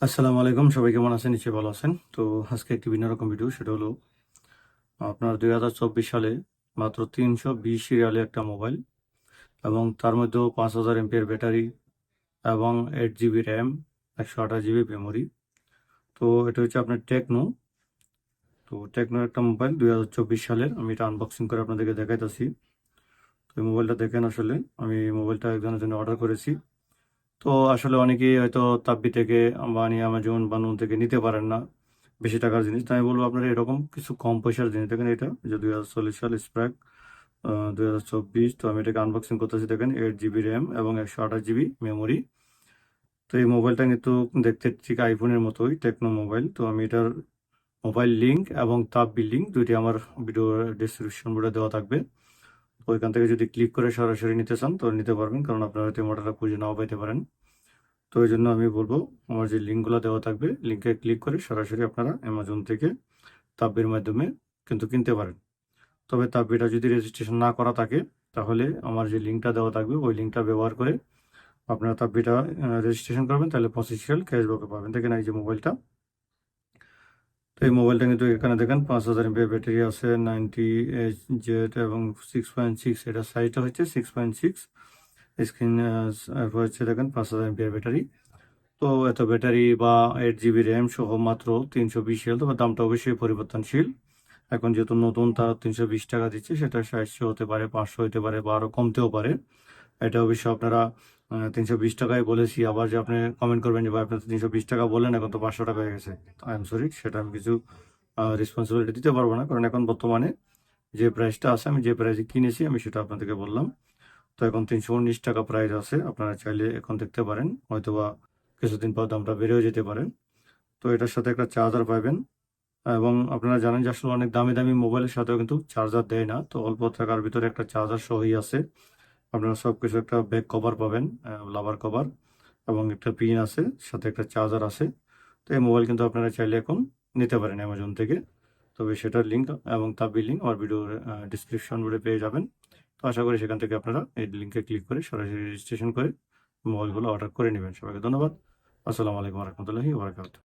আসসালামু আলাইকুম, সবাই কেমন আছেন? নিশ্চয়ই ভালো আছেন। তো আজকে একটি ভিন্ন রকম ভিডিও, সেটা হলো আপনার 2024 সালে মাত্র 320 সিরিয়ালে একটা মোবাইল, এবং তার মধ্যেও 5000 এমপিএর ব্যাটারি এবং 8 জিবি র্যাম, 128 জিবি মেমোরি। তো এটা হচ্ছে আপনার টেকনো। তো টেকনোর একটা মোবাইল 2024 সালের, আমি এটা আনবক্সিং করে আপনাদেরকে দেখাইতেছি। তো এই মোবাইলটা দেখেন, আসলে আমি মোবাইলটা একজনের জন্য অর্ডার করেছি। তো আসলে অনেকেই হয়তো তাব্বি থেকে বা অ্যামাজন বা নুন থেকে নিতে পারেন না বেশি টাকার জিনিস। তাই আমি বলবো আপনারা এরকম কিছু কম পয়সার জিনিস দেখেন। এটা যে 2040 সাল স্প্র্যাগ 2024। তো আমি এটাকে আনবক্সিং করতেছি। দেখেন 8 জিবি র্যাম এবং 128 জিবি মেমোরি। তো এই মোবাইলটা কিন্তু দেখতে ঠিক আইফোনের মতোই, টেকনো মোবাইল। তো আমি এটার মোবাইল লিঙ্ক এবং তাব্বি লিঙ্ক দুইটি আমার ভিডিও ডিসক্রিপশন বোর্ডে দেওয়া থাকবে। তো ওইখান থেকে যদি ক্লিক করে সরাসরি নিতে চান তো নিতে পারবেন, কারণ আপনারা হয়তো এই মডেলটা খুঁজে নাও পাইতে পারেন। তো এই জন্য আমি বলবো, আমার যে লিঙ্কগুলো দেওয়া থাকবে, লিঙ্কে ক্লিক করে সরাসরি আপনারা অ্যামাজন থেকে তাব্বির মাধ্যমে কিন্তু কিনতে পারেন। তবে তাব্বিটা যদি রেজিস্ট্রেশন না করা থাকে, তাহলে আমার যে লিঙ্কটা দেওয়া থাকবে ওই লিঙ্কটা ব্যবহার করে আপনারা তাব্বিটা রেজিস্ট্রেশন করবেন, তাহলে 25 রিয়াল ক্যাশব্যাকে পাবেন। দেখেন এই যে মোবাইলটা। তো এই মোবাইলটা কিন্তু এখানে দেখেন 5000 এমপিএর ব্যাটারি আছে, 90Hz এবং 6.6, এটা সাইজটা হচ্ছে 6.6। স্ক্রিন হচ্ছে দেখেন 5000 এমপিএর ব্যাটারি। তো এত ব্যাটারি বা 8 জিবি র্যাম সহ মাত্র 320 রিয়াল, তবে দামটা অবশ্যই পরিবর্তনশীল। এখন যেহেতু নতুন, তার 320 টাকা দিচ্ছে, সেটা 700 হতে পারে, 500 হতে পারে, বা আরও কমতেও পারে। এটা অবশ্যই আপনারা 320 টাকায় বলেছি, আবার যে আপনি কমেন্ট করবেন যে ভাই আপনি তো 320 টাকা বললেন, এখন তো 500 টাকা হয়ে গেছে। আই এম সরি, সেটা আমি কিছু রেসপন্সিবিলিটি দিতে পারবো না, কারণ এখন বর্তমানে যে প্রাইসটা আছে, আমি যে প্রাইসে কিনেছি আমি সেটা আপনাদেরকে বললাম। তো এখন 319 টাকা প্রাইস আছে, আপনারা চাইলে এখন দেখতে পারেন, হয়তোবা কিছুদিন পর দামটা বেড়েও যেতে পারে। তো এটার সাথে একটা চার্জার পাবেন, এবং আপনারা জানেন যে আসলে অনেক দামি দামি মোবাইলের সাথেও কিন্তু চার্জার দেয় না। তো অল্প টাকার ভিতরে একটা চার্জার সহই আছে। আপনারা সব কিছু, একটা ব্যাক কভার পাবেন, লাভার কভার, এবং একটা পিন আছে, সাথে একটা চার্জার আছে। তো এই মোবাইল কিন্তু আপনারা চাইলে এখন নিতে পারেন অ্যামাজন থেকে। তবে সেটার লিঙ্ক এবং তার লিঙ্ক আমার ভিডিওর ডিসক্রিপশন বোর্ডে পেয়ে যাবেন। তো আশা করি সেখান থেকে আপনারা এই লিঙ্কে ক্লিক করে সরাসরি রেজিস্ট্রেশন করে মোবাইলগুলো অর্ডার করে নেবেন। সবাইকে ধন্যবাদ। আসসালামু আলাইকুম রহমতুল্লাহি ওয়া বারাকাতুহু।